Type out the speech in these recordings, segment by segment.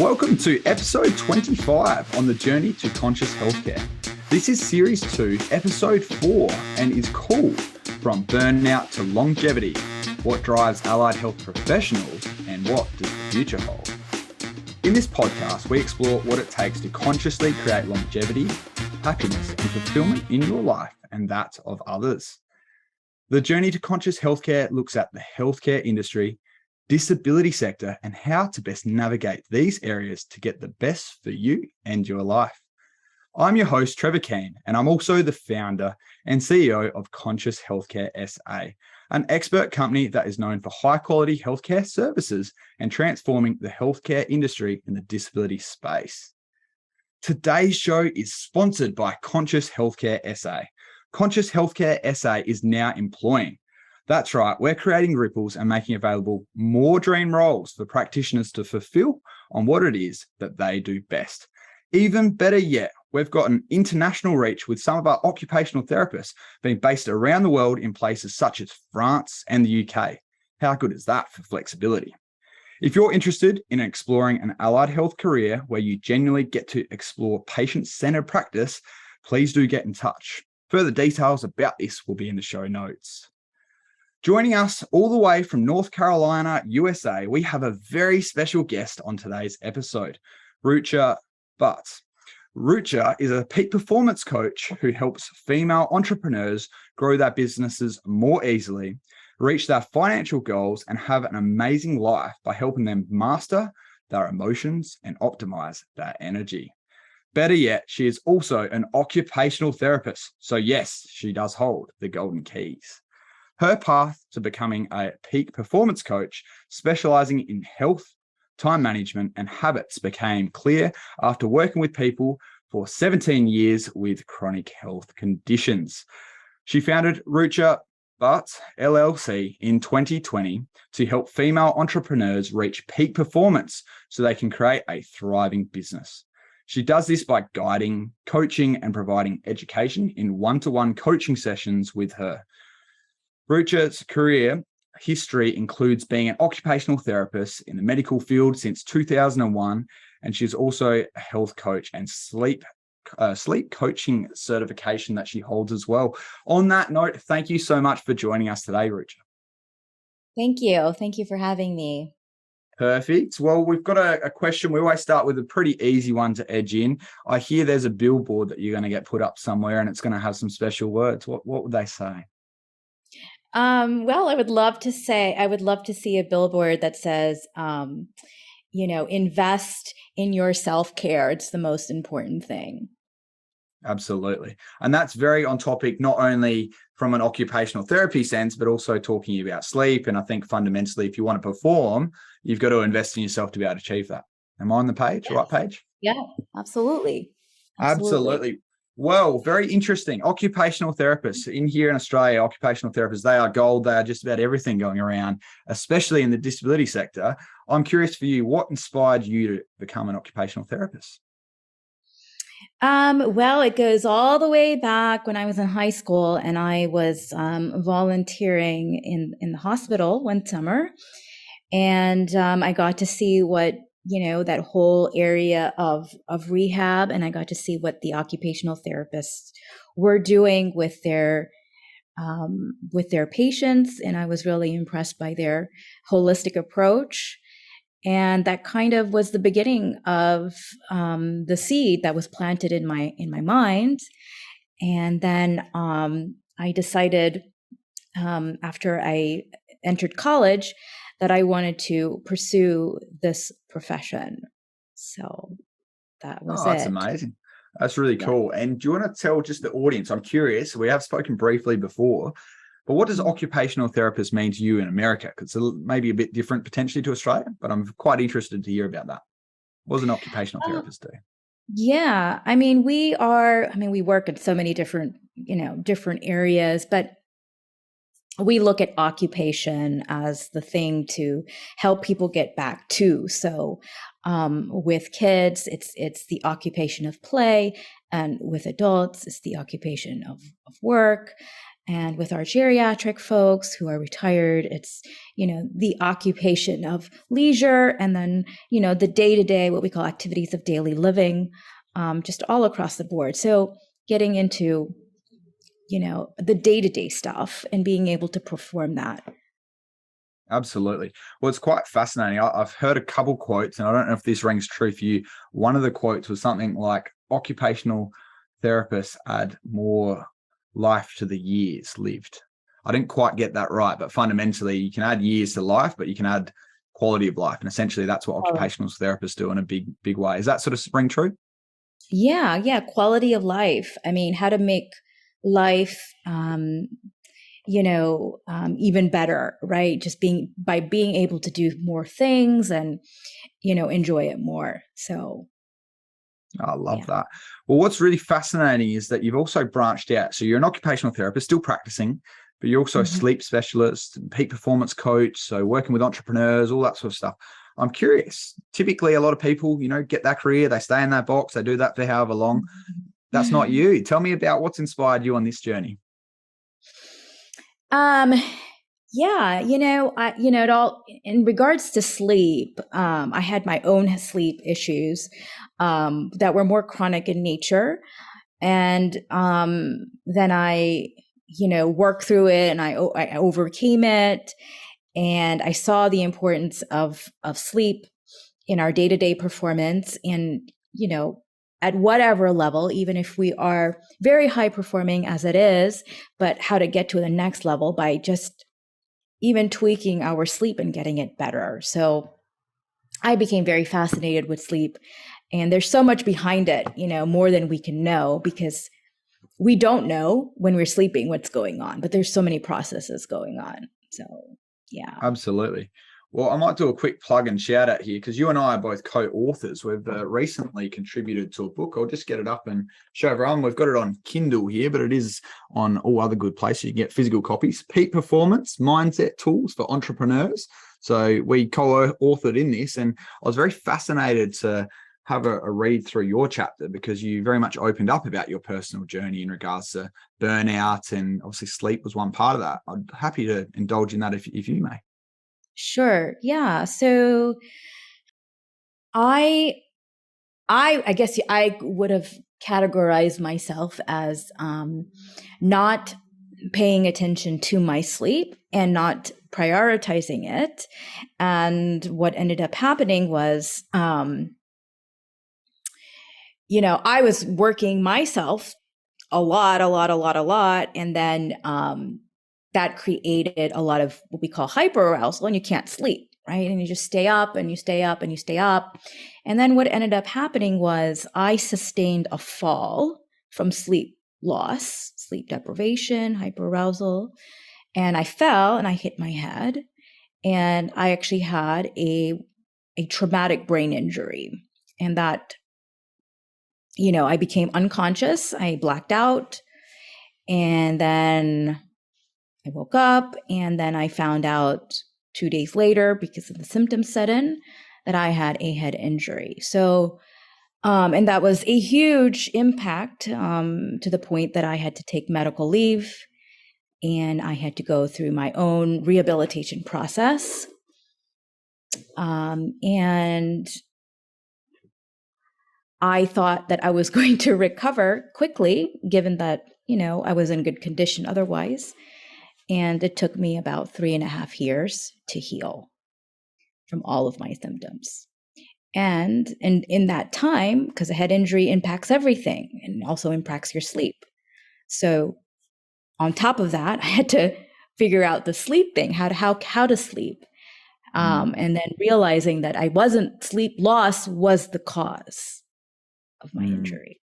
Welcome to episode 25 on the journey to conscious healthcare. This is series 2, episode 4, and is called From Burnout to Longevity: What Drives Allied Health Professionals and What Does the Future Hold? In this podcast, we explore what it takes to consciously create longevity, happiness, and fulfillment in your life and that of others. The journey to conscious healthcare looks at the healthcare industry, disability sector, and how to best navigate these areas to get the best for you and your life. I'm your host, Trevor Keen, and I'm also the founder and CEO of Conscious Healthcare SA, an expert company that is known for high-quality healthcare services and transforming the healthcare industry in the disability space. Today's show is sponsored by Conscious Healthcare SA. Conscious Healthcare SA is now employing. That's right, we're creating ripples and making available more dream roles for practitioners to fulfill on what it is that they do best. Even better yet, we've got an international reach with some of our occupational therapists being based around the world in places such as France and the UK. How good is that for flexibility? If you're interested in exploring an allied health career where you genuinely get to explore patient-centered practice, please do get in touch. Further details about this will be in the show notes. Joining us all the way from North Carolina, USA, we have a very special guest on today's episode, Rucha Bhatt. Rucha is a peak performance coach who helps female entrepreneurs grow their businesses more easily, reach their financial goals, and have an amazing life by helping them master their emotions and optimize their energy. Better yet, she is also an occupational therapist. So yes, she does hold the golden keys. Her path to becoming a peak performance coach, specializing in health, time management, and habits became clear after working with people for 17 years with chronic health conditions. She founded Rucha Bhatt LLC in 2020 to help female entrepreneurs reach peak performance so they can create a thriving business. She does this by guiding, coaching, and providing education in one-to-one coaching sessions with her. Rucha's career history includes being an occupational therapist in the medical field since 2001, and she's also a health coach and sleep coaching certification that she holds as well. On that note, thank you so much for joining us today, Rucha. Thank you. Thank you for having me. Perfect. Well, we've got a question. We always start with a pretty easy one to edge in. I hear there's a billboard that you're going to get put up somewhere and it's going to have some special words. What would they say? Well, I would love to see a billboard that says, invest in your self-care. It's the most important thing. Absolutely. And that's very on topic, not only from an occupational therapy sense, but also talking about sleep. And I think fundamentally, if you want to perform, you've got to invest in yourself to be able to achieve that. Am I on the page, Yes. right page? Yeah, absolutely. Absolutely. Well, very interesting. Occupational therapists in here in Australia, occupational therapists, they are gold. They are just about everything going around, especially in the disability sector. I'm curious for you, what inspired you to become an occupational therapist? Well, it goes all the way back when I was in high school and I was volunteering in the hospital one summer. And I got to see what that whole area of rehab, and I got to see what the occupational therapists were doing with their patients, and I was really impressed by their holistic approach. And that kind of was the beginning of the seed that was planted in my mind. And then I decided after I entered college that I wanted to pursue this profession. So that was That's it. amazing. That's really cool. And do you want to tell just the audience, I'm curious, we have spoken briefly before, but what does occupational therapist mean to you in America? Because it's maybe a bit different potentially to Australia, but I'm quite interested to hear about that. What does an occupational therapist do? Yeah, we work in so many different areas, but we look at occupation as the thing to help people get back to. So with kids, it's the occupation of play, and with adults, it's the occupation of work. And with our geriatric folks who are retired, it's, the occupation of leisure and then, the day-to-day, what we call activities of daily living, just all across the board. So getting into, the day-to-day stuff and being able to perform that. Absolutely. Well, it's quite fascinating. I've heard a couple quotes, and I don't know if this rings true for you. One of the quotes was something like, occupational therapists add more life to the years lived. I didn't quite get that right, but fundamentally you can add years to life, but you can add quality of life. And essentially that's what occupational therapists do in a big way. Is that sort of ring true? Yeah. Quality of life. I mean, how to make life, even better, right? Just by being able to do more things and, enjoy it more. So I love that. Well, what's really fascinating is that you've also branched out. So you're an occupational therapist, still practicing, but you're also a sleep specialist, peak performance coach. So working with entrepreneurs, all that sort of stuff. I'm curious. Typically, a lot of people, get that career, they stay in that box, they do that for however long. That's not you. Tell me about what's inspired you on this journey. Yeah, it all in regards to sleep. I had my own sleep issues that were more chronic in nature, and then I, worked through it, and I overcame it, and I saw the importance of sleep in our day-to-day performance, and at whatever level, even if we are very high performing as it is, but how to get to the next level by just even tweaking our sleep and getting it better. So I became very fascinated with sleep, and there's so much behind it, more than we can know, because we don't know when we're sleeping what's going on, but there's so many processes going on. So yeah. Absolutely. Well, I might do a quick plug and shout out here because you and I are both co-authors. We've recently contributed to a book. I'll just get it up and show everyone. We've got it on Kindle here, but it is on all other good places. You can get physical copies. Peak Performance Mindset Tools for Entrepreneurs. So we co-authored in this, and I was very fascinated to have a read through your chapter because you very much opened up about your personal journey in regards to burnout, and obviously sleep was one part of that. I'm happy to indulge in that if you may. Sure. Yeah. So I guess I would have categorized myself as not paying attention to my sleep and not prioritizing it. And what ended up happening was, I was working myself a lot. And then that created a lot of what we call hyperarousal, and you can't sleep, right? And you just stay up and you stay up and you stay up. And then what ended up happening was I sustained a fall from sleep loss, sleep deprivation, hyperarousal. And I fell and I hit my head. And I actually had a traumatic brain injury. And that, I became unconscious. I blacked out. And then I woke up, and then I found out 2 days later, because of the symptoms set in, that I had a head injury. So, and that was a huge impact to the point that I had to take medical leave, and I had to go through my own rehabilitation process. And I thought that I was going to recover quickly, given that, I was in good condition otherwise. And it took me about 3.5 years to heal from all of my symptoms. And in that time, because a head injury impacts everything and also impacts your sleep. So on top of that, I had to figure out the sleep thing, how to sleep. And then realizing that sleep loss was the cause of my injury.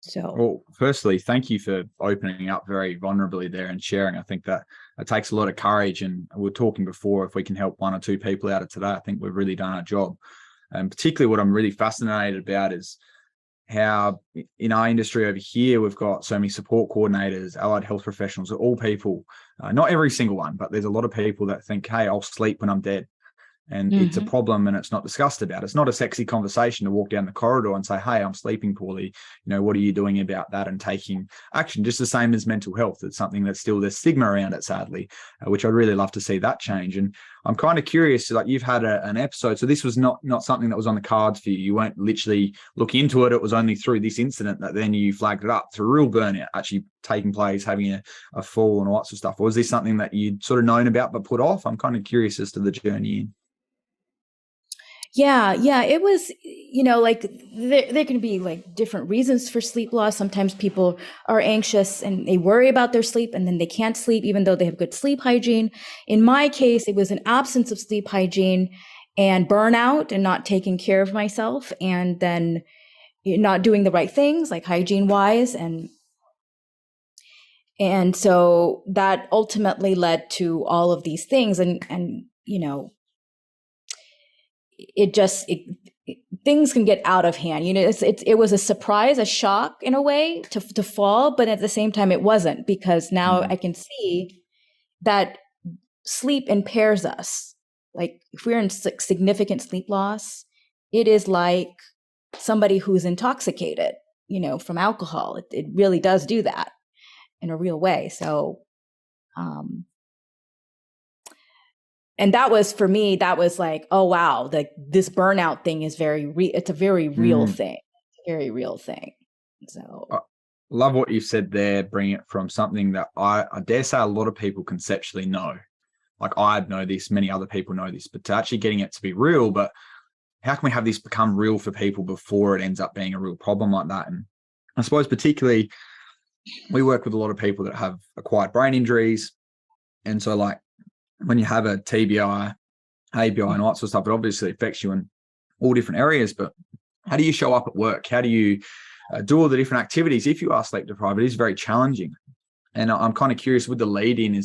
So, well, firstly, thank you for opening up very vulnerably there and sharing. I think that it takes a lot of courage. And we were talking before, if we can help 1 or 2 people out of today, I think we've really done our job. And particularly what I'm really fascinated about is how in our industry over here, we've got so many support coordinators, allied health professionals, all people, not every single one, but there's a lot of people that think, hey, I'll sleep when I'm dead. And it's a problem and it's not discussed about. It's not a sexy conversation to walk down the corridor and say, hey, I'm sleeping poorly. What are you doing about that? And taking action, just the same as mental health. It's something that's still, there's stigma around it, sadly, which I'd really love to see that change. And I'm kind of curious, like you've had an episode. So this was not something that was on the cards for you. You weren't literally looking into it. It was only through this incident that then you flagged it up, through real burnout actually taking place, having a fall and all that sort of stuff. Or was this something that you'd sort of known about but put off? I'm kind of curious as to the journey in. Yeah, it was, like there can be like different reasons for sleep loss. Sometimes people are anxious and they worry about their sleep and then they can't sleep even though they have good sleep hygiene. In my case, it was an absence of sleep hygiene and burnout and not taking care of myself and then not doing the right things like hygiene wise. And so that ultimately led to all of these things and things can get out of hand. It was a surprise, a shock in a way to fall, but at the same time it wasn't, because now I can see that sleep impairs us. Like if we're in significant sleep loss, it is like somebody who's intoxicated, from alcohol. It really does do that in a real way. So, and that was, for me, that was like, oh, wow, this burnout thing is it's a very real thing, very real thing. So I love what you've said there, bringing it from something that I dare say a lot of people conceptually know. Like I know this, many other people know this, but to actually getting it to be real, but how can we have this become real for people before it ends up being a real problem like that? And I suppose particularly we work with a lot of people that have acquired brain injuries. And so like, when you have a TBI, ABI, and all that sort of stuff, it obviously affects you in all different areas. But how do you show up at work? How do you do all the different activities? If you are sleep deprived, it is very challenging. And I'm kind of curious with the lead in,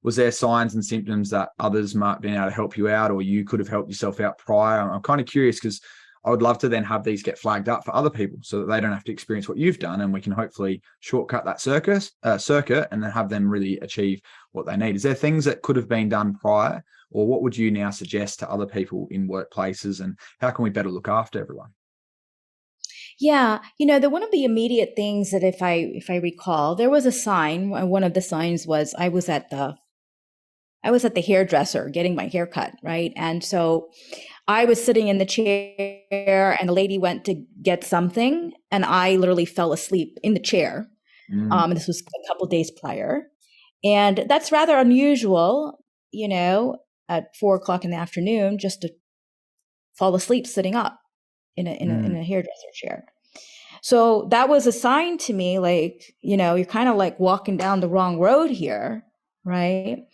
was there signs and symptoms that others might have been able to help you out, or you could have helped yourself out prior? I'm kind of curious because I would love to then have these get flagged up for other people so that they don't have to experience what you've done, and we can hopefully shortcut that circuit and then have them really achieve what they need. Is there things that could have been done prior, or what would you now suggest to other people in workplaces, and how can we better look after everyone? Yeah, one of the immediate things that if I recall, there was a sign. One of the signs was I was at the hairdresser getting my hair cut, right? And so I was sitting in the chair and the lady went to get something and I literally fell asleep in the chair. And this was a couple days prior. And that's rather unusual, at 4:00 in the afternoon, just to fall asleep sitting up in a hairdresser chair. So that was a sign to me, like, you're kind of like walking down the wrong road here, right?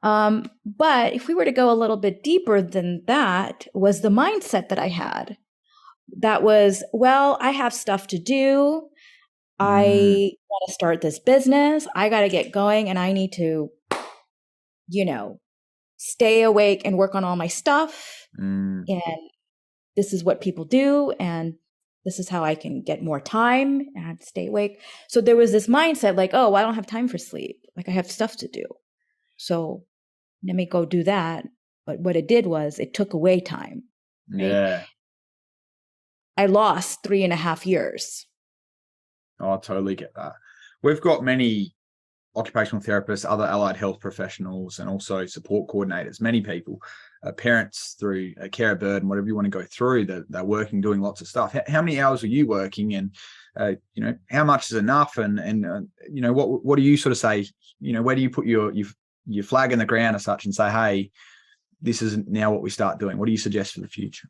But if we were to go a little bit deeper than that, was the mindset that I had. That was, well, I have stuff to do. I want to start this business. I got to get going and I need to, stay awake and work on all my stuff. And this is what people do. And this is how I can get more time and I have to stay awake. So there was this mindset like, oh, I don't have time for sleep. Like I have stuff to do. So let me go do that. But what it did was it took away time. Right? Yeah. I lost 3.5 years. Oh, I totally get that. We've got many occupational therapists, other allied health professionals, and also support coordinators, many people, parents through care of burden, whatever you want to go through, they're working, doing lots of stuff. How many hours are you working, and how much is enough, and what do you sort of say, where do you put your flag in the ground as such and say, hey, this is now what we start doing? What do you suggest for the future?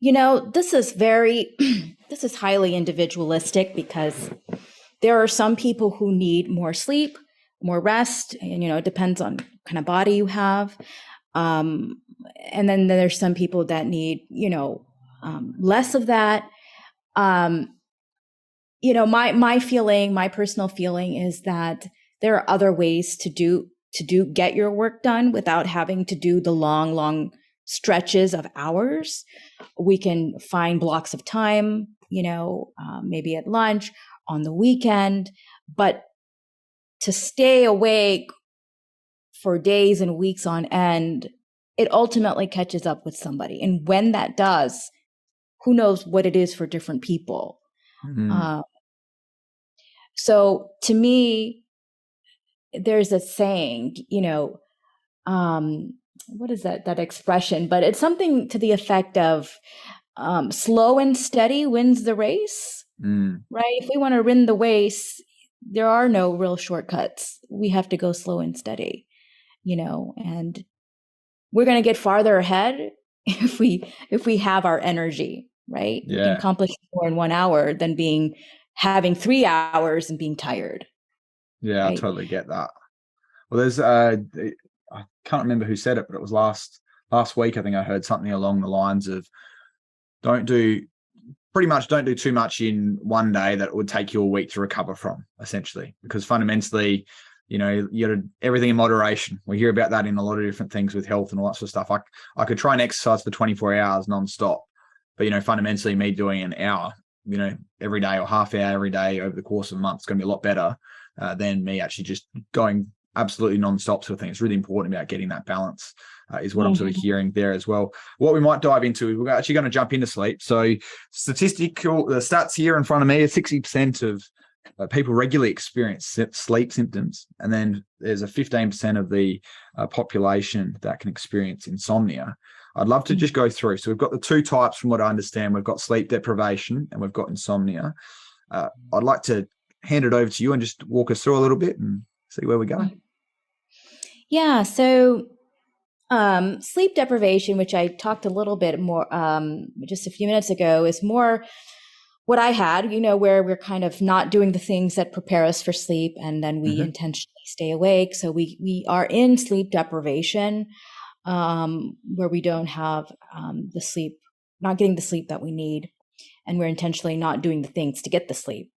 This is this is highly individualistic, because there are some people who need more sleep, more rest, and, it depends on kind of body you have. And then there's some people that need, less of that. My personal feeling is that there are other ways to get your work done without having to do the long stretches of hours. We can find blocks of time, maybe at lunch, on the weekend, but to stay awake for days and weeks on end, it ultimately catches up with somebody. And when that does, who knows what it is for different people. Mm. So to me, there's a saying, what is that expression? But it's something to the effect of slow and steady wins the race, right? If we want to win the race, there are no real shortcuts. We have to go slow and steady, and we're going to get farther ahead if we have our energy, right? Yeah. We can accomplish more in 1 hour than having 3 hours and being tired. Yeah, right? I totally get that. Well, there's I can't remember who said it, but it was last week. I think I heard something along the lines of don't do too much in one day that would take you a week to recover from, essentially, because fundamentally, you got to everything in moderation. We hear about that in a lot of different things with health and all that sort of stuff. I could try and exercise for 24 hours nonstop, but fundamentally, me doing an hour, every day or half hour every day over the course of a month is going to be a lot better than me actually just going absolutely nonstop sort of thing. It's really important about getting that balance. Is what I'm sort of hearing there as well. What we might dive into, we're actually going to jump into sleep. So the stats here in front of me are 60% of people regularly experience sleep symptoms. And then there's a 15% of the population that can experience insomnia. I'd love to just go through. So we've got the two types from what I understand. We've got sleep deprivation and we've got insomnia. I'd like to hand it over to you and just walk us through a little bit and see where we go. Yeah. So sleep deprivation, which I talked a little bit more just a few minutes ago, is more what I had, where we're kind of not doing the things that prepare us for sleep, and then we intentionally stay awake. So we are in sleep deprivation, where we don't have the sleep, not getting the sleep that we need, and we're intentionally not doing the things to get the sleep.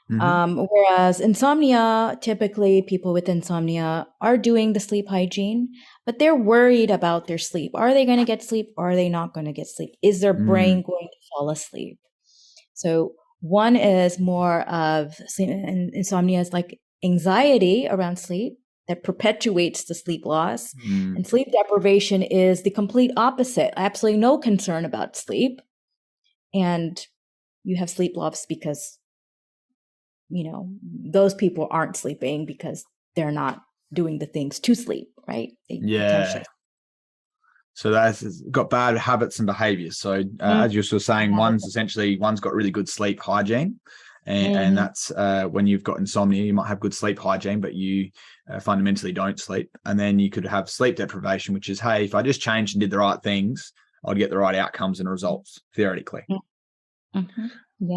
Whereas insomnia, typically people with insomnia are doing the sleep hygiene, but they're worried about their sleep. Are they going to get sleep or are they not going to get sleep? Is their brain going to fall asleep? So one is more of sleep, and insomnia is like anxiety around sleep that perpetuates the sleep loss. And sleep deprivation is the complete opposite. Absolutely no concern about sleep. And you have sleep loss because those people aren't sleeping because they're not doing the things to sleep, right? So that's got bad habits and behaviors. So as you're sort of saying, one's got really good sleep hygiene. And that's when you've got insomnia, you might have good sleep hygiene, but you fundamentally don't sleep. And then you could have sleep deprivation, which is, hey, if I just changed and did the right things, I'd get the right outcomes and results, theoretically. Yeah.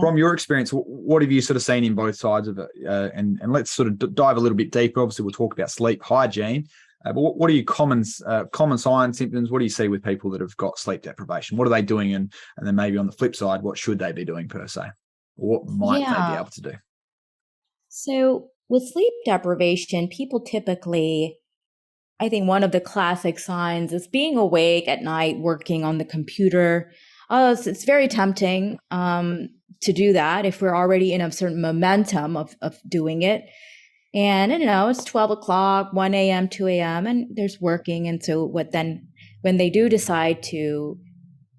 From your experience, what have you sort of seen in both sides of it? And let's sort of dive a little bit deeper. Obviously, we'll talk about sleep hygiene. But what are your common signs, symptoms? What do you see with people that have got sleep deprivation? What are they doing? And then maybe on the flip side, what should they be doing per se? Or what might they be able to do? So with sleep deprivation, people typically, I think one of the classic signs is being awake at night, working on the computer. It's very tempting to do that if we're already in a certain momentum of doing it. And it's 12 o'clock, 1 a.m., 2 a.m., and there's working. And so when they do decide to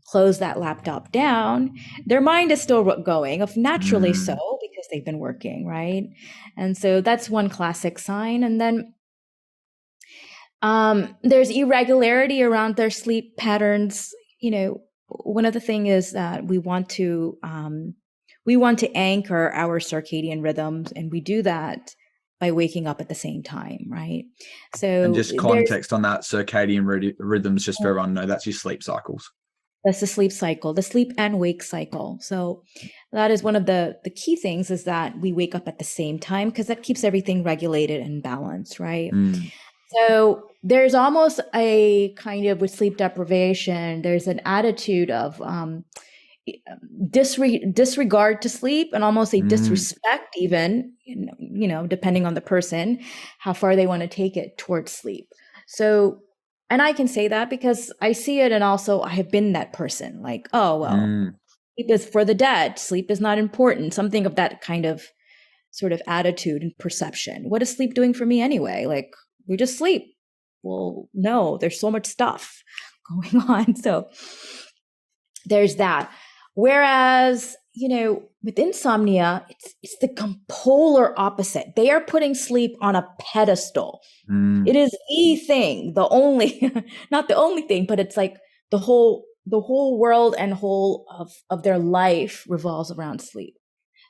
close that laptop down, their mind is still going, of naturally so, because they've been working, right? And so that's one classic sign. And then there's irregularity around their sleep patterns. One of the things is that we want to anchor our circadian rhythms, and we do that by waking up at the same time, right? So, and just context on that circadian rhythms, just for everyone to know, that's your sleep cycles. That's the sleep cycle, the sleep and wake cycle. So that is one of the key things, is that we wake up at the same time, because that keeps everything regulated and balanced, right? So there's almost a kind of, with sleep deprivation, there's an attitude of disregard to sleep, and almost a disrespect, even, depending on the person, how far they want to take it towards sleep. So, and I can say that because I see it, and also I have been that person, like, oh, well, sleep is for the dead. Sleep is not important. Something of that kind of sort of attitude and perception. What is sleep doing for me anyway? Like, we just sleep. well, no, there's so much stuff going on. So there's that. Whereas, with insomnia, it's the polar opposite. They are putting sleep on a pedestal. It is the thing, the only, not the only thing, but it's like the whole world and whole of their life revolves around sleep.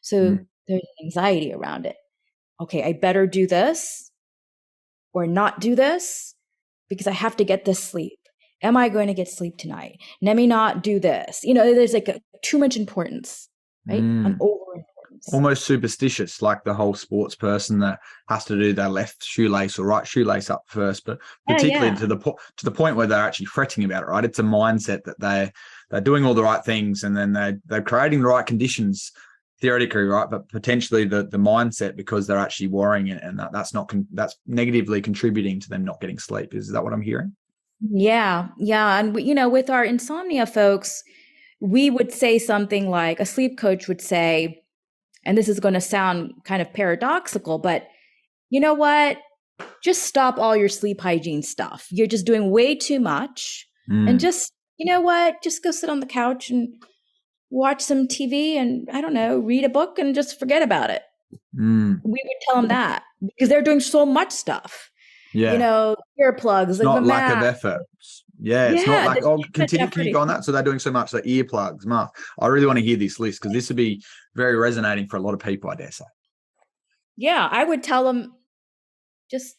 So there's anxiety around it. Okay, I better do this or not do this because I have to get this sleep. Am I going to get sleep tonight? Let me not do this. There's like too much importance, right? An over-importance. Almost superstitious, like the whole sports person that has to do their left shoelace or right shoelace up first, but particularly to the point where they're actually fretting about it, right? It's a mindset that they're doing all the right things, and then they're creating the right conditions theoretically, right? But potentially the mindset, because they're actually worrying it, and that's negatively contributing to them not getting sleep. Is that what I'm hearing? Yeah. And, with our insomnia folks, we would say something like, a sleep coach would say, and this is going to sound kind of paradoxical, but you know what? Just stop all your sleep hygiene stuff. You're just doing way too much. And just, just go sit on the couch and watch some TV and, I don't know, read a book and just forget about it. We would tell them that because they're doing so much stuff. Yeah. Earplugs. It's not lack of effort. Yeah, it's not like, continue, can you go on that? So they're doing so much, like earplugs, mask. I really want to hear this list because this would be very resonating for a lot of people, I dare say. Yeah, I would tell them, just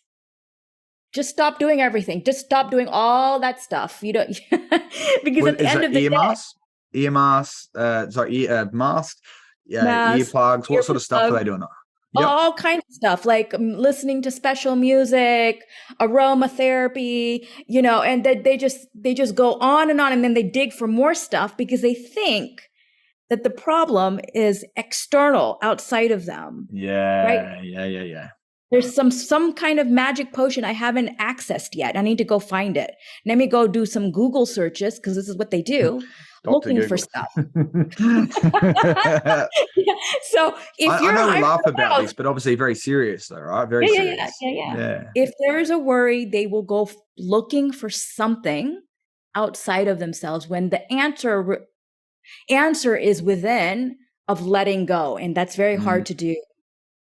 stop doing everything. Just stop doing all that stuff. You don't, because at the end of the day. Mask, earplugs. What sort of stuff are they doing? Yep. All kinds of stuff, like listening to special music, aromatherapy, and they just go on, and then they dig for more stuff because they think that the problem is external, outside of them. Yeah. Right? Yeah. There's some kind of magic potion I haven't accessed yet. I need to go find it. Let me go do some Google searches, because this is what they do. Looking Google. For stuff. So I know we laugh about this, but obviously very serious though, right? Very serious. Yeah. If there is a worry, they will go looking for something outside of themselves when the answer is within, of letting go. And that's very hard to do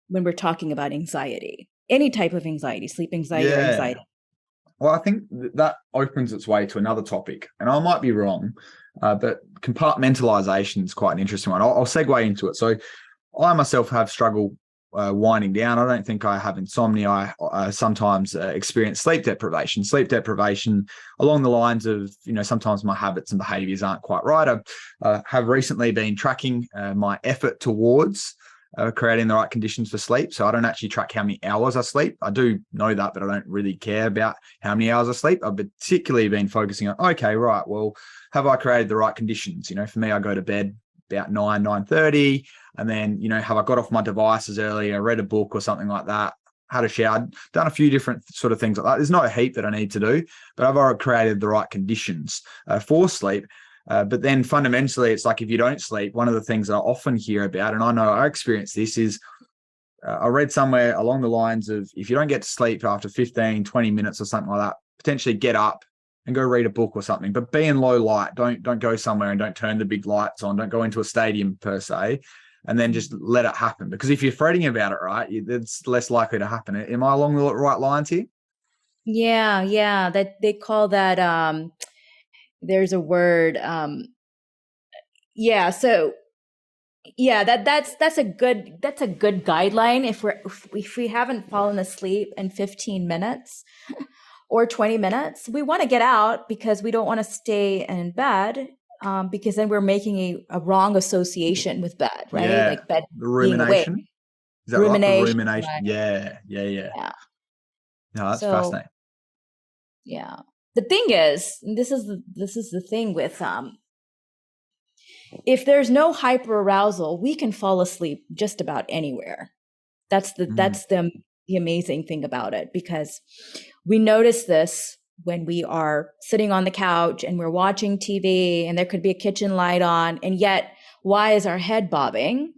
when we're talking about anxiety, any type of anxiety, sleep anxiety or anxiety. Well, I think that opens its way to another topic, and I might be wrong, but compartmentalization is quite an interesting one. I'll segue into it. So I myself have struggled winding down. I don't think I have insomnia. I sometimes experience sleep deprivation. Sleep deprivation along the lines of, sometimes my habits and behaviors aren't quite right. I have recently been tracking my effort towards creating the right conditions for sleep. So I don't actually track how many hours I sleep. I do know that, but I don't really care about how many hours I sleep. I've particularly been focusing on, okay, right, well, have I created the right conditions? For me, I go to bed about 9:30, and then, have I got off my devices early? I read a book or something like that, had a shower, done a few different sort of things like that. There's not a heap that I need to do, but I've already created the right conditions for sleep. But then fundamentally, it's like if you don't sleep, one of the things that I often hear about, and I know I experience this, is I read somewhere along the lines of, if you don't get to sleep after 15, 20 minutes or something like that, potentially get up and go read a book or something, but be in low light. Don't go somewhere and don't turn the big lights on. Don't go into a stadium per se, and then just let it happen. Because if you're fretting about it, right, it's less likely to happen. Am I along the right lines here? Yeah. That they call that, there's a word. So that's a good guideline. If we haven't fallen asleep in 15 minutes or 20 minutes, we want to get out, because we don't want to stay in bed, because then we're making a wrong association with bed, right? Yeah. Like bed, the rumination. Being awake. Is that rumination, right? The rumination. Right. Yeah. No, that's fascinating. Yeah. The thing is, this is the thing with, if there's no hyperarousal, we can fall asleep just about anywhere. That's the amazing thing about it, because we notice this when we are sitting on the couch and we're watching TV and there could be a kitchen light on, and yet why is our head bobbing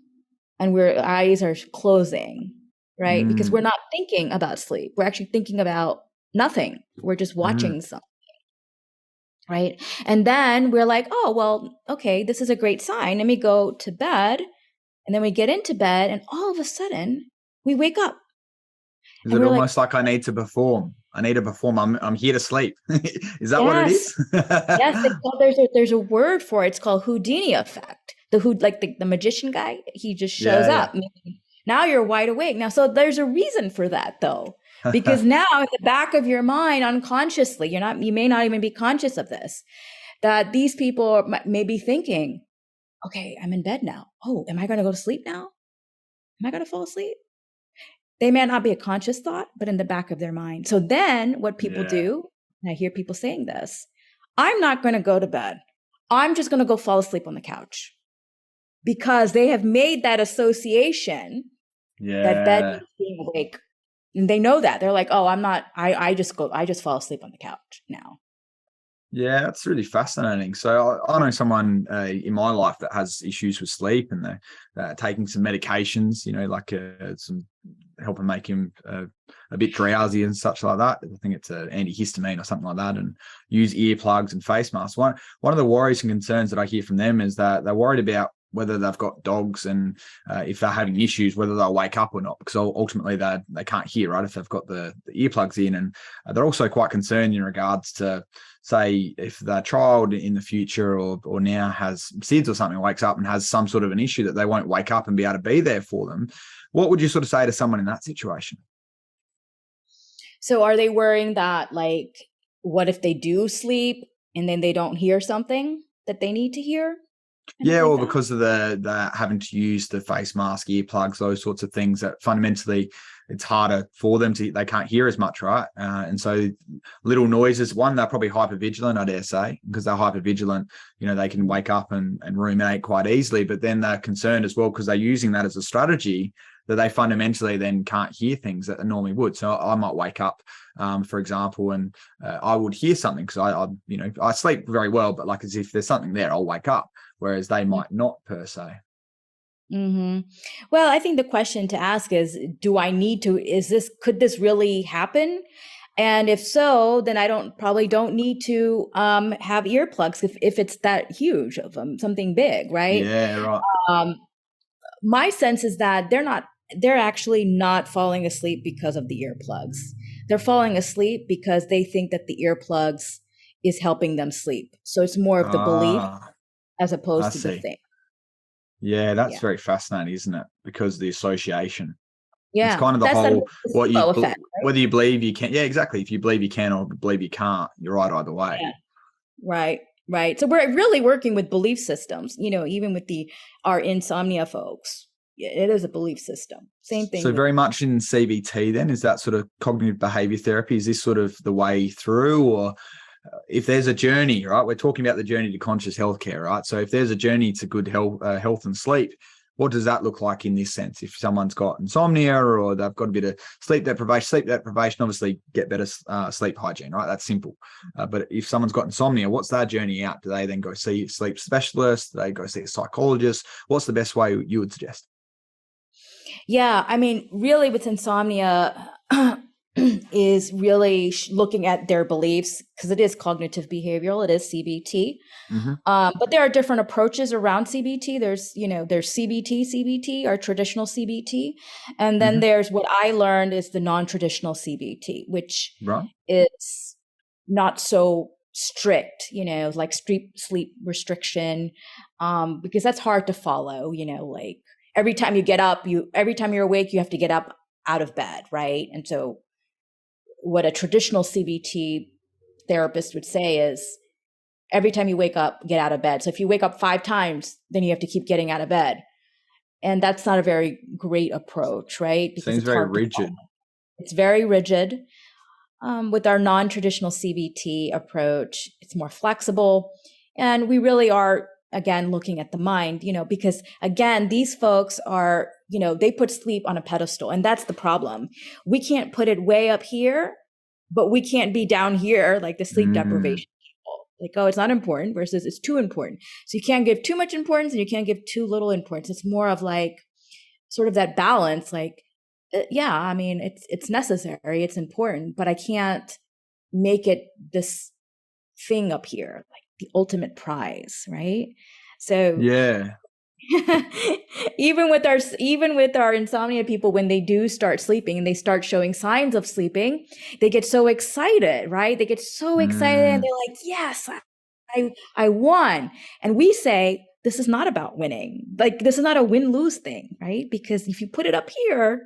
and our eyes are closing, right? Because we're not thinking about sleep. We're actually thinking about nothing. We're just Mm. watching something, right? And then we're like, oh, well, okay, this is a great sign. Let me go to bed. And then we get into bed and all of a sudden we wake up Is and it we're like, almost like I need to perform? I need to perform. I'm here to sleep. Is that what it yes, is? yes. There's a word for it. It's called Houdini effect. Like the magician guy, he just shows Yeah, yeah. up. Now you're wide awake. Now, so there's a reason for that though, because now in the back of your mind, unconsciously, you may not even be conscious of this, that these people may be thinking, okay, I'm in bed now. Oh, am I going to go to sleep now? Am I going to fall asleep? They may not be a conscious thought, but in the back of their mind. So then what people Yeah. do, and I hear people saying this, I'm not going to go to bed. I'm just going to go fall asleep on the couch, because they have made that association that bed Yeah. means being awake. And they know that. They're like, oh, I'm not, I just fall asleep on the couch now. Yeah, that's really fascinating. So I know someone in my life that has issues with sleep, and they're taking some medications, like some helping make him a bit drowsy and such like that. I think it's an antihistamine or something like that, and use earplugs and face masks. One of the worries and concerns that I hear from them is that they're worried about whether they've got dogs, and if they're having issues, whether they'll wake up or not, because ultimately they can't hear, right, if they've got the earplugs in. And they're also quite concerned in regards to, say, if their child in the future or now has SIDS or something, wakes up and has some sort of an issue, that they won't wake up and be able to be there for them. What would you sort of say to someone in that situation? So are they worrying that, like, what if they do sleep and then they don't hear something that they need to hear? Kind of Yeah, like or that? because of the having to use the face mask, earplugs, those sorts of things, that fundamentally it's harder for them they can't hear as much, right? And so little noises, one, they're probably hyper vigilant, I dare say, because they're hyper vigilant, they can wake up and ruminate quite easily, but then they're concerned as well because they're using that as a strategy, that they fundamentally then can't hear things that they normally would. So I might wake up, for example, and I would hear something because I sleep very well, but like, as if there's something there, I'll wake up, whereas they might not per se. Mm-hmm. Well, I think the question to ask is, could this really happen? And if so, then I probably don't need to have earplugs if it's that huge of something big, right? Yeah, right. Um, my sense is that they're actually not falling asleep because of the earplugs. They're falling asleep because they think that the earplugs is helping them sleep. So it's more of the belief Ah, as I opposed to the see. thing. Yeah, that's Yeah. very fascinating, isn't it? Because the association. It's Yeah. kind of the That's that whole, placebo effect, right? whether you believe you can. Yeah, exactly. If you believe you can or believe you can't, you're right either way. Yeah. Right. Right. So we're really working with belief systems, even with our insomnia folks. It is a belief system. Same thing So with. very much in CBT then, is that sort of cognitive behavior therapy? Is this sort of the way through? Or if there's a journey, right? We're talking about the journey to conscious healthcare, right? So if there's a journey to good health and sleep, what does that look like in this sense? If someone's got insomnia or they've got a bit of sleep deprivation obviously get better sleep hygiene, right? That's simple. But if someone's got insomnia, what's their journey out? Do they then go see a sleep specialist? Do they go see a psychologist? What's the best way you would suggest? Yeah, I mean, really, with insomnia, is really looking at their beliefs, because it is cognitive behavioral. It is CBT. Mm-hmm. But there are different approaches around CBT. There's CBT, or traditional CBT. And then Mm-hmm. there's what I learned is the non-traditional CBT, which Right. is not so strict, like sleep restriction, because that's hard to follow, like every time you get up, every time you're awake, you have to get up out of bed, right? And so what a traditional CBT therapist would say is, every time you wake up, get out of bed. So if you wake up 5 times, then you have to keep getting out of bed. And that's not a very great approach, right? Because Seems it's very hard to follow. rigid. It's very rigid. With our non-traditional CBT approach, it's more flexible. And we really are, again, looking at the mind, because again, these folks are, they put sleep on a pedestal, and that's the problem. We can't put it way up here, but we can't be down here like the sleep Mm. deprivation people. Like, oh, it's not important versus it's too important. So you can't give too much importance and you can't give too little importance. It's more of like sort of that balance, like, yeah, I mean, it's necessary, it's important, but I can't make it this thing up here, like the ultimate prize, right? So Yeah. even with our insomnia people, when they do start sleeping and they start showing signs of sleeping, they get so excited, right? They get so excited and they're like, yes, I won. And we say, this is not about winning. Like, this is not a win-lose thing, right? Because if you put it up here,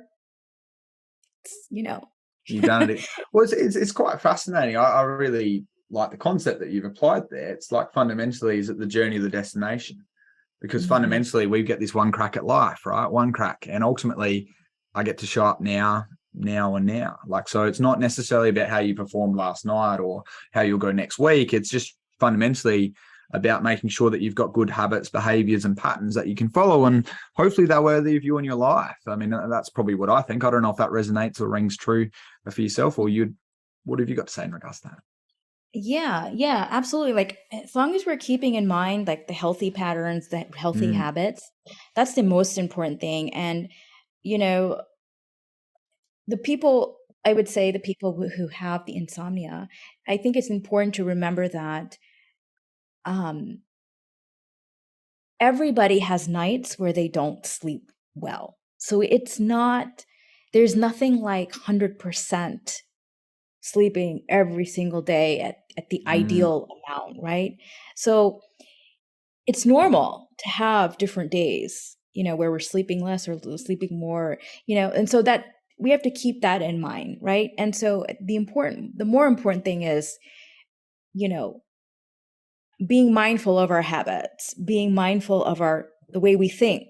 you know. You've done it. Well, it's quite fascinating. I really like the concept that you've applied there. It's like fundamentally, is it the journey of the destination? Because fundamentally we get this one crack at life, right? One crack. And ultimately I get to show up now. Like, so it's not necessarily about how you performed last night or how you'll go next week. It's just fundamentally about making sure that you've got good habits, behaviors, and patterns that you can follow. And hopefully they're worthy of you in your life. I mean, that's probably what I think. I don't know if that resonates or rings true for yourself, or what have you got to say in regards to that? Yeah, absolutely. Like, as long as we're keeping in mind like the healthy patterns, the healthy habits, that's the most important thing. And, I would say the people who have the insomnia, I think it's important to remember that everybody has nights where they don't sleep well. So there's nothing like 100% sleeping every single day at the ideal amount, right? So it's normal to have different days, where we're sleeping less or sleeping more, and so that we have to keep that in mind, right? And so the more important thing is, being mindful of our habits, being mindful of the way we think,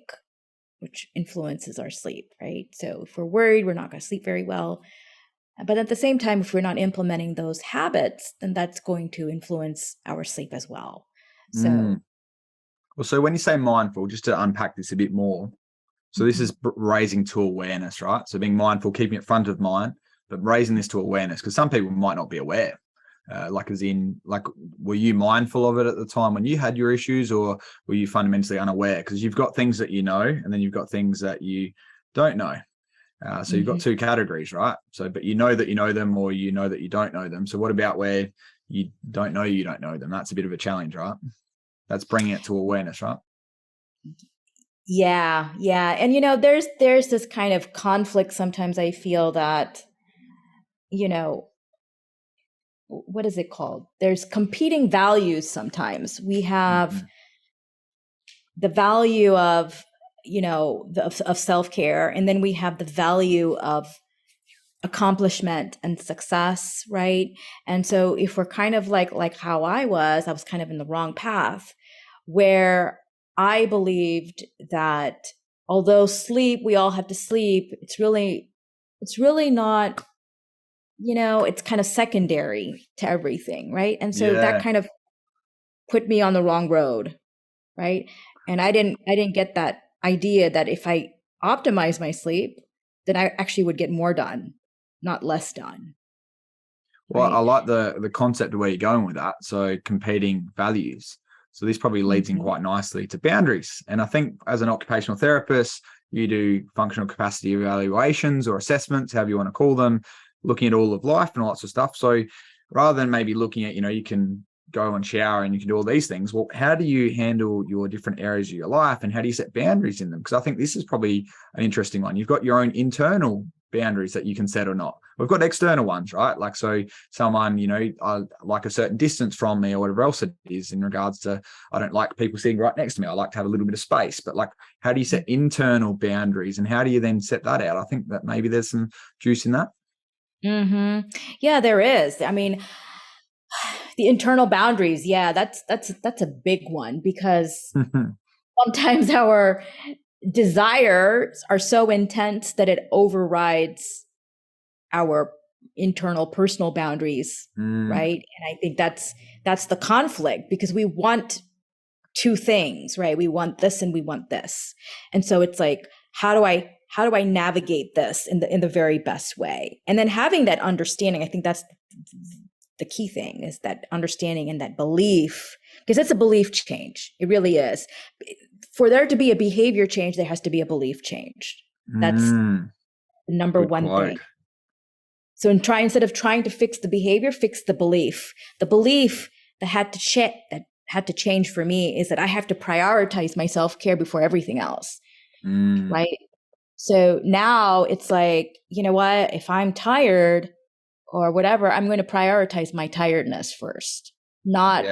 which influences our sleep, right? So if we're worried, we're not going to sleep very well. But at the same time, if we're not implementing those habits, then that's going to influence our sleep as well. So, Well, so when you say mindful, just to unpack this a bit more, so this is raising to awareness, right? So being mindful, keeping it front of mind, but raising this to awareness, because some people might not be aware. Were you mindful of it at the time when you had your issues, or were you fundamentally unaware? Because you've got things that you know, and then you've got things that you don't know. So you've got two categories, right? So, but you know that you know them, or you know that you don't know them. So what about where you don't know them? That's a bit of a challenge, right? That's bringing it to awareness, right? Yeah. And, there's this kind of conflict. Sometimes I feel that, what is it called? There's competing values. Sometimes we have the value of, of self-care, and then we have the value of accomplishment and success, right? And so if we're kind of like how I was kind of in the wrong path, where I believed that although we all have to sleep, it's really not, it's kind of secondary to everything, right? And so that kind of put me on the wrong road, right? And I didn't get that idea that if I optimize my sleep, then I actually would get more done, not less done. Well, right? I like the concept of where you're going with that. So competing values. So this probably leads in quite nicely to boundaries. And I think as an occupational therapist, you do functional capacity evaluations or assessments, however you want to call them, looking at all of life and all that sort of stuff. So rather than maybe looking at, you can go and shower and you can do all these things. Well, how do you handle your different areas of your life, and how do you set boundaries in them? Because I think this is probably an interesting one. You've got your own internal boundaries that you can set or not. We've got external ones, right? Like, so someone, like a certain distance from me or whatever else it is, in regards to, I don't like people sitting right next to me. I like to have a little bit of space, but like, how do you set internal boundaries, and how do you then set that out? I think that maybe there's some juice in that. Yeah, there is. I mean, the internal boundaries. Yeah, that's a big one, because sometimes our desires are so intense that it overrides our internal personal boundaries, right? And I think that's the conflict, because we want two things, right? We want this and we want this. And so it's like, how do I navigate this in the very best way? And then having that understanding, I think that's the key thing, is that understanding and that belief, because it's a belief change. It really is. For there to be a behavior change, there has to be a belief change. That's the number Good one quote. thing. So instead of trying to fix the behavior, fix the belief. The belief that had to change for me is that I have to prioritize my self-care before everything else. Right? So now it's like, you know what, if I'm tired or whatever, I'm going to prioritize my tiredness first, not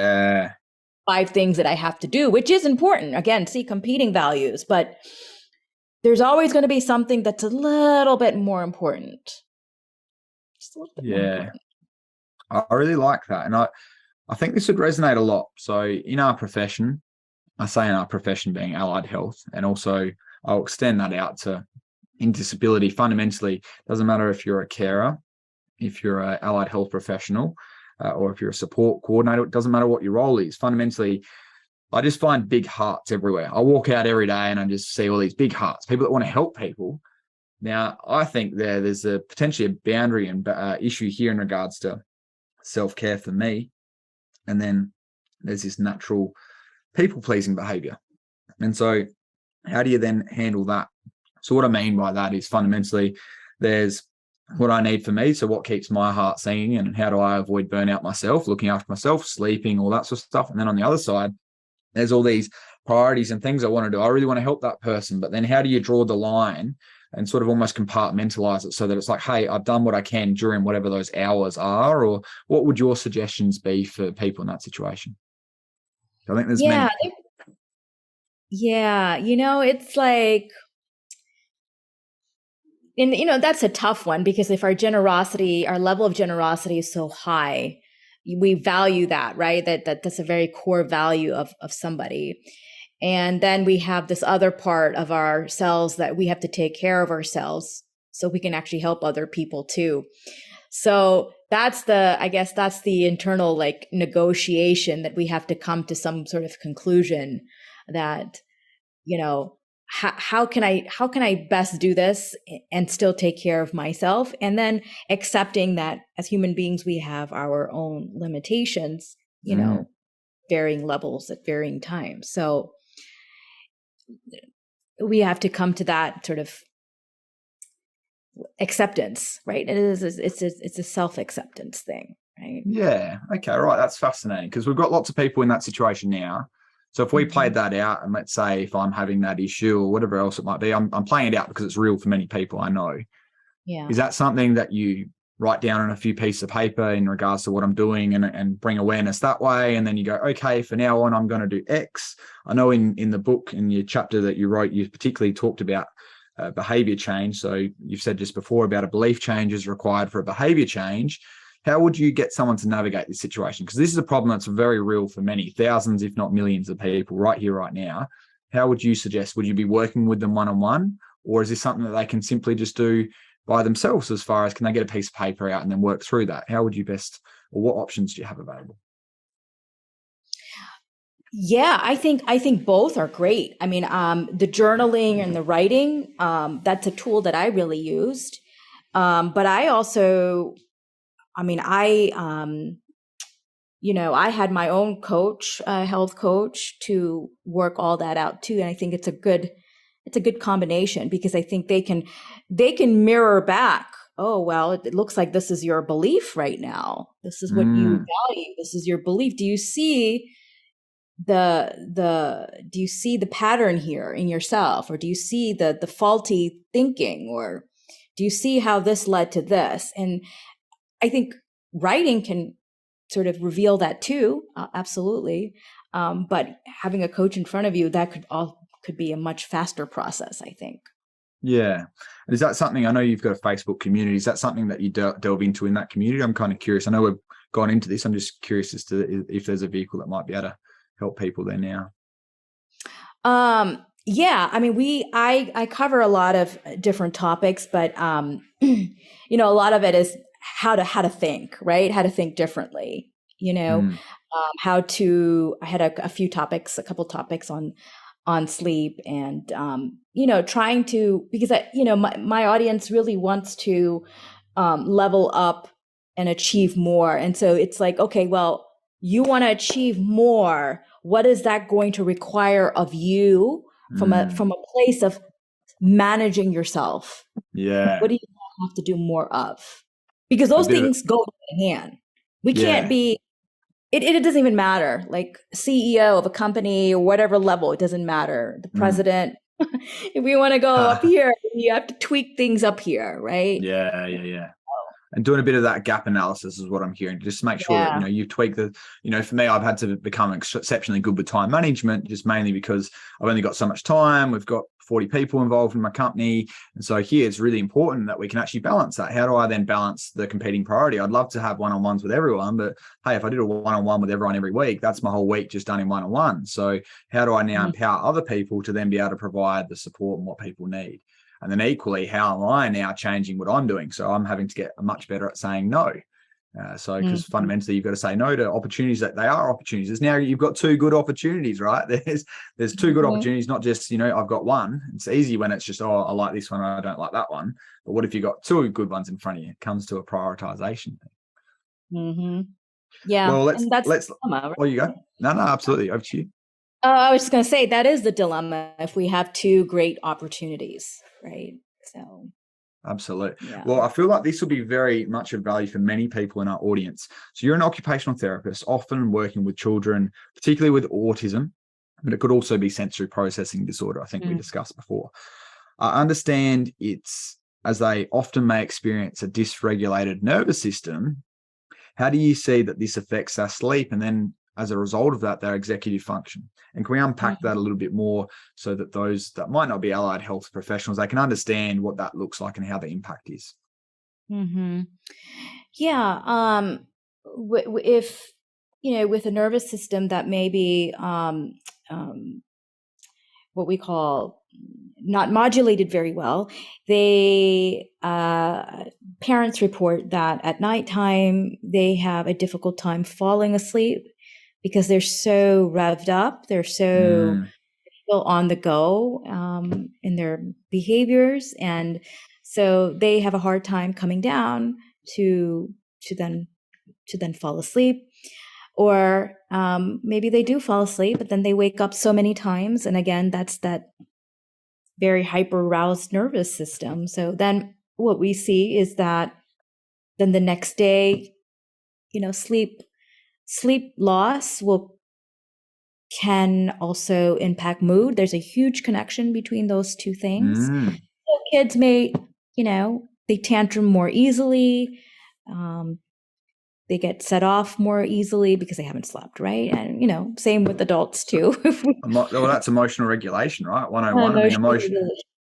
5 things that I have to do, which is important. Again, see, competing values, but there's always going to be something that's a little bit more important. Just a little bit more important. I really like that. And I think this would resonate a lot. So in our profession, I say in our profession being allied health, and also I'll extend that out to in disability. Fundamentally, doesn't matter if you're a carer, if you're an allied health professional, or if you're a support coordinator, it doesn't matter what your role is. Fundamentally, I just find big hearts everywhere. I walk out every day and I just see all these big hearts, people that want to help people. Now, I think there's potentially a boundary and issue here in regards to self-care for me. And then there's this natural people-pleasing behavior. And so how do you then handle that? So what I mean by that is fundamentally there's what I need for me. So what keeps my heart singing, and how do I avoid burnout myself, looking after myself, sleeping, all that sort of stuff. And then on the other side, there's all these priorities and things I want to do. I really want to help that person. But then how do you draw the line and sort of almost compartmentalize it so that it's like, hey, I've done what I can during whatever those hours are? Or what would your suggestions be for people in that situation? I think there's many. Yeah, it's like, and that's a tough one, because if our level of generosity is so high, we value that, right? That's a very core value of somebody. And then we have this other part of ourselves that we have to take care of ourselves so we can actually help other people too. So that's the internal like negotiation that we have to come to some sort of conclusion that, how can I best do this and still take care of myself? And then accepting that as human beings, we have our own limitations, varying levels at varying times. So we have to come to that sort of acceptance, right? It's a self-acceptance thing, right? Yeah. Okay. Right. That's fascinating, because we've got lots of people in that situation now. So if we played that out, and let's say if I'm having that issue or whatever else it might be, I'm playing it out because it's real for many people I know. Yeah. Is that something that you write down on a few pieces of paper in regards to what I'm doing and bring awareness that way? And then you go, okay, for now on, I'm going to do X. I know in the book, in your chapter that you wrote, you particularly talked about behavior change. So you've said just before about a belief change is required for a behavior change. How would you get someone to navigate this situation? Because this is a problem that's very real for many, thousands, if not millions of people right here, right now. How would you suggest? Would you be working with them one-on-one? Or is this something that they can simply just do by themselves, as far as can they get a piece of paper out and then work through that? How would you best, or what options do you have available? Yeah, I think both are great. I mean, the journaling and the writing, that's a tool that I really used. But I also, I had my own coach, health coach, to work all that out too. And I think it's a good combination, because I think they can mirror back. Oh, well, it looks like this is your belief right now. This is what you value. This is your belief. Do you see the pattern here in yourself? Or do you see the faulty thinking? Or do you see how this led to this? And I think writing can sort of reveal that too. Absolutely. But having a coach in front of you, that could be a much faster process, I think. Yeah. And is that something, I know you've got a Facebook community, is that something that you delve into in that community? I'm kind of curious. I know we've gone into this. I'm just curious as to if there's a vehicle that might be able to help people there now. Yeah, I cover a lot of different topics, but a lot of it is how to think, right? How to think differently. I had a couple topics on sleep, and trying to, because my audience really wants to level up and achieve more, and so it's like, okay, well, you want to achieve more. What is that going to require of you from a place of managing yourself? Yeah. What do you have to do more of? because A those bit of it. things go hand in hand. We can't Yeah. be, it doesn't even matter. Like CEO of a company or whatever level, it doesn't matter. The Mm. president, if we want to go up here, you have to tweak things up here, right? Yeah. And doing a bit of that gap analysis is what I'm hearing. Just make sure that, Yeah. you tweak for me, I've had to become exceptionally good with time management, just mainly because I've only got so much time. We've got 40 people involved in my company. And so here it's really important that we can actually balance that. How do I then balance the competing priority? I'd love to have one-on-ones with everyone, but hey, if I did a one-on-one with everyone every week, that's my whole week just done in one-on-one. So how do I now empower other people to then be able to provide the support and what people need? And then equally, how am I now changing what I'm doing? So I'm having to get much better at saying no. Because fundamentally, you've got to say no to opportunities that they are opportunities. Now you've got two good opportunities, right? There's two good opportunities, not just, I've got one. It's easy when it's just, oh, I like this one, I don't like that one. But what if you got two good ones in front of you? It comes to a prioritization thing. Yeah. Well, And that's let's. the dilemma, right? Oh, you go. No, absolutely. Over to you. I was just going to say that is the dilemma if we have two great opportunities, right? So, Absolutely. yeah. Well, I feel like this will be very much of value for many people in our audience. So you're an occupational therapist, often working with children, particularly with autism, but it could also be sensory processing disorder, I think we discussed before. I understand it's, as they often may experience a dysregulated nervous system. How do you see that this affects their sleep and then as a result of that, their executive function? And can we unpack that a little bit more so that those that might not be allied health professionals, they can understand what that looks like and how the impact is? Yeah. If, with a nervous system that may be what we call not modulated very well, parents report that at nighttime they have a difficult time falling asleep because they're so revved up, they're so still on the go in their behaviors, and so they have a hard time coming down to then fall asleep. Or maybe they do fall asleep, but then they wake up so many times, and again, that's that very hyper aroused nervous system. So then what we see is that then the next day, sleep loss can also impact mood. There's a huge connection between those two things. So kids may, they tantrum more easily. They get set off more easily because they haven't slept, right? And, same with adults too. Well, that's emotional regulation, right? 101.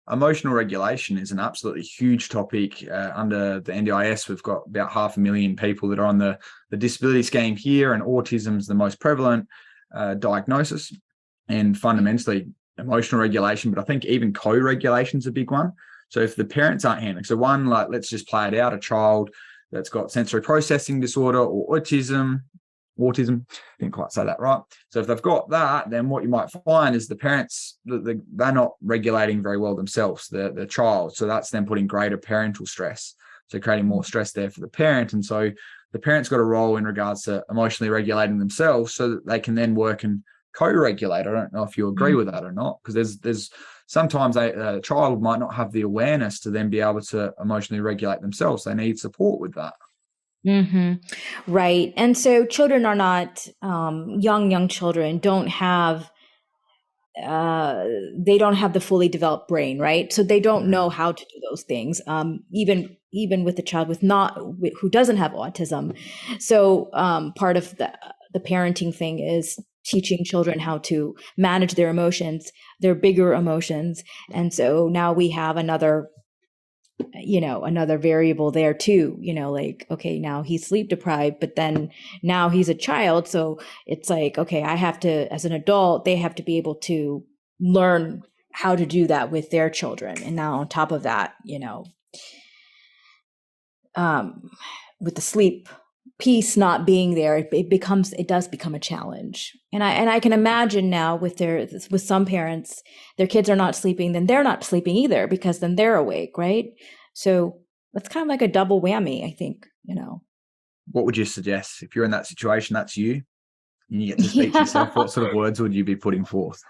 Emotional regulation is an absolutely huge topic. Under the NDIS, we've got about 500,000 people that are on the disability scheme here, and autism is the most prevalent diagnosis. And fundamentally, emotional regulation, but I think even co-regulation is a big one. So if the parents aren't handling, so one, like, let's just play it out, a child that's got sensory processing disorder or autism, didn't quite say that right. So if they've got that, then what you might find is the parents, they're not regulating very well themselves, the child. So that's then putting greater parental stress. So creating more stress there for the parent. And so the parent's got a role in regards to emotionally regulating themselves so that they can then work and co-regulate. I don't know if you agree with that or not, because there's sometimes a child might not have the awareness to then be able to emotionally regulate themselves. They need support with that. Right. And so children are not, young children don't have, they don't have the fully developed brain, right? So they don't know how to do those things. Even with the child who doesn't have autism. So part of the parenting thing is teaching children how to manage their emotions, their bigger emotions. And so now we have another variable there too, like, okay, now he's sleep deprived, but then now he's a child. So it's like, okay, I have to, as an adult, they have to be able to learn how to do that with their children. And now on top of that, with the sleep piece not being there, it does become a challenge. And I can imagine now with some parents, their kids are not sleeping, then they're not sleeping either, because then they're awake, right? So that's kind of like a double whammy, I think, What would you suggest if you're in that situation? That's you, and you get to speak to yourself. What sort of words would you be putting forth?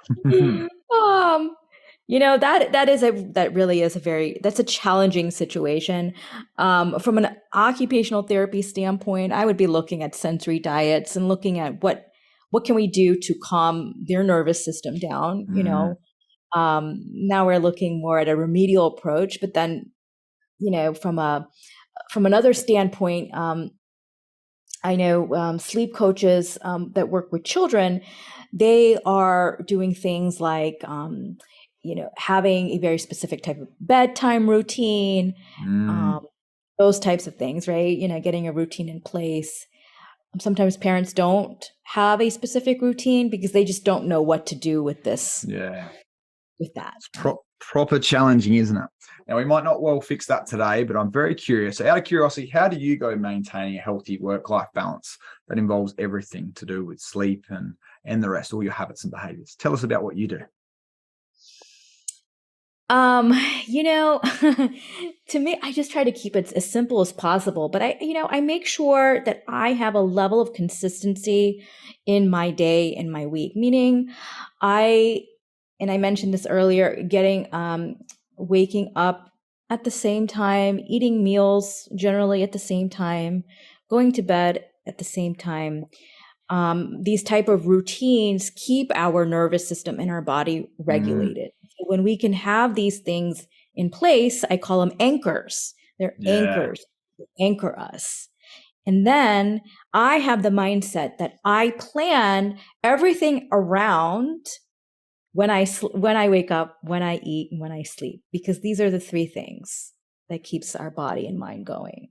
That really is that's a challenging situation. From an occupational therapy standpoint, I would be looking at sensory diets and looking at what can we do to calm their nervous system down. Now we're looking more at a remedial approach, but then from another standpoint, I know sleep coaches that work with children, they are doing things like, having a very specific type of bedtime routine, those types of things, right? Getting a routine in place. Sometimes parents don't have a specific routine because they just don't know what to do with this. Yeah. With that. Proper challenging, isn't it? Now, we might not well fix that today, but I'm very curious. So out of curiosity, how do you go maintaining a healthy work-life balance that involves everything to do with sleep and the rest, all your habits and behaviors? Tell us about what you do. To me, I just try to keep it as simple as possible, but I make sure that I have a level of consistency in my day and my week, meaning and I mentioned this earlier, waking up at the same time, eating meals generally at the same time, going to bed at the same time. These type of routines keep our nervous system and our body regulated. So when we can have these things in place, I call them anchors. They're anchors, they anchor us. And then I have the mindset that I plan everything around when I wake up, when I eat, and when I sleep, because these are the three things that keeps our body and mind going.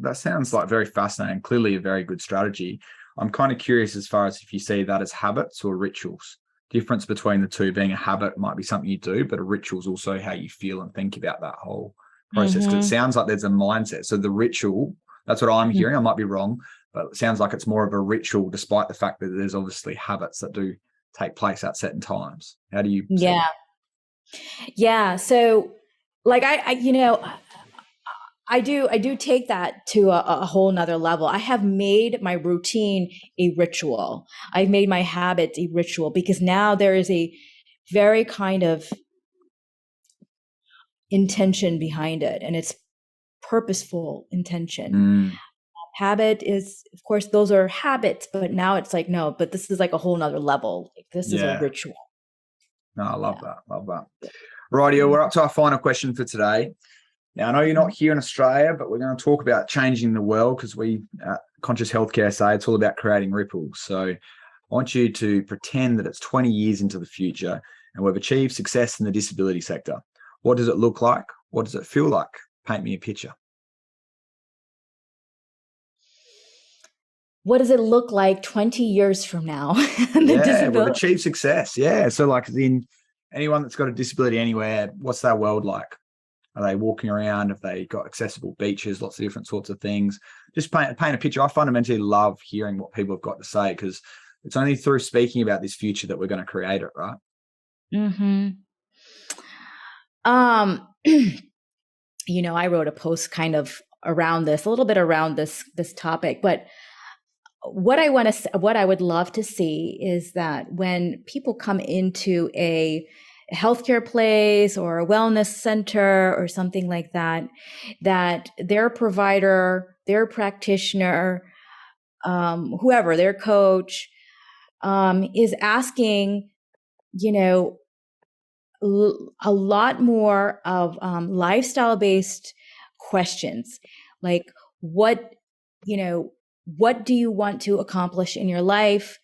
That sounds like very fascinating. Clearly a very good strategy. I'm kind of curious as far as if you see that as habits or rituals. Difference between the two being a habit might be something you do, but a ritual is also how you feel and think about that whole process. Because it sounds like there's a mindset. So the ritual, that's what I'm hearing. I might be wrong, but it sounds like it's more of a ritual, despite the fact that there's obviously habits that do take place at certain times. How do you see that? Yeah. So like I do take that to a whole nother level. I have made my routine a ritual. I've made my habits a ritual because now there is a very kind of intention behind it, and it's purposeful intention. Habit is, of course, those are habits, but now it's like, no, but this is like a whole nother level. Like, this is a ritual. No, I love that. Love that. Rightio, we're up to our final question for today. Now, I know you're not here in Australia, but we're going to talk about changing the world because we, Conscious Healthcare, say it's all about creating ripples. So I want you to pretend that it's 20 years into the future and we've achieved success in the disability sector. What does it look like? What does it feel like? Paint me a picture. What does it look like 20 years from now? We've achieved success. Yeah. So like anyone that's got a disability anywhere, what's their world like? Are they walking around? Have they got accessible beaches, lots of different sorts of things? Just paint a picture. I fundamentally love hearing what people have got to say because it's only through speaking about this future that we're going to create it, right? I wrote a post kind of around this, a little bit around this topic, but what I would love to see is that when people come into a healthcare place or a wellness center or something like that, that their provider, their practitioner, whoever, their coach, is asking, a lot more of lifestyle-based questions, like what do you want to accomplish in your life?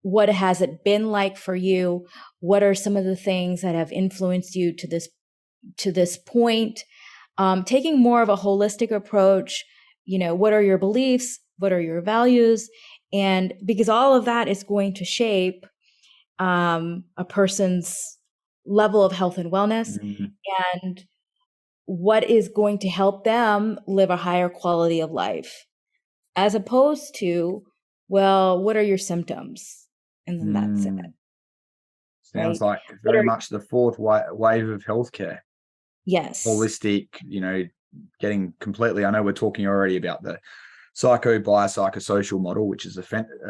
What has it been like for you? What are some of the things that have influenced you to this point? Taking more of a holistic approach, what are your beliefs? What are your values? And because all of that is going to shape a person's level of health and wellness and what is going to help them live a higher quality of life, as opposed to, well, what are your symptoms? And then that's it. Sounds like very much the fourth wave of healthcare. Yes. Holistic, getting completely, I know we're talking already about the psychosocial model, which is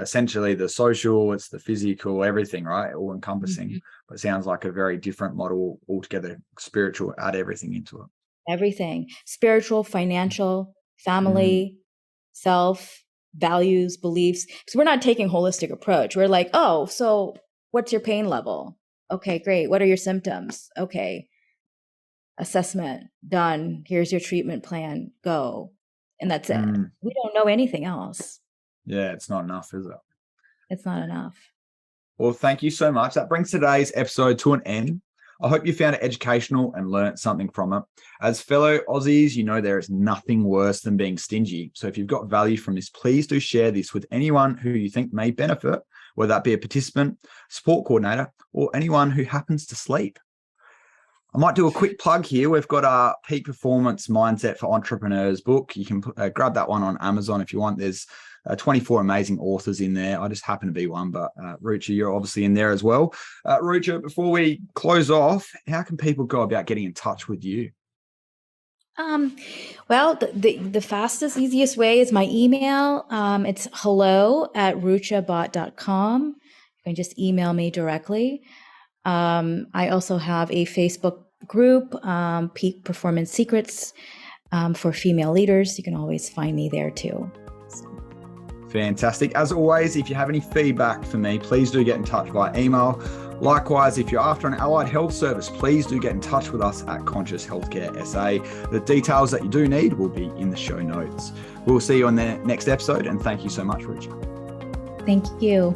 essentially the social, it's the physical, everything, right? All encompassing. Mm-hmm. But it sounds like a very different model altogether. Spiritual, add everything into it. Everything. Spiritual, financial, family, self, values, beliefs. Because we're not taking a holistic approach. We're like, oh, so what's your pain level? Okay, great. What are your symptoms? Okay. Assessment done. Here's your treatment plan. Go. And that's it. We don't know anything else. Yeah, it's not enough, is it? It's not enough. Well, thank you so much. That brings today's episode to an end. I hope you found it educational and learnt something from it. As fellow Aussies, you know there is nothing worse than being stingy. So if you've got value from this, please do share this with anyone who you think may benefit, whether that be a participant, support coordinator, or anyone who happens to sleep. I might do a quick plug here. We've got our Peak Performance Mindset for Entrepreneurs book. You can grab that one on Amazon if you want. There's 24 amazing authors in there. I just happen to be one, but Rucha, you're obviously in there as well. Rucha, before we close off, how can people go about getting in touch with you? Well, the fastest, easiest way is my email. It's hello@ruchabhatt.com. You can just email me directly. I also have a Facebook group, Peak Performance Secrets, for female leaders. You can always find me there too. Fantastic. As always, if you have any feedback for me, please do get in touch via email. Likewise, if you're after an allied health service, please do get in touch with us at Conscious Healthcare SA. The details that you do need will be in the show notes. We'll see you on the next episode, and thank you so much, Rucha. Thank you.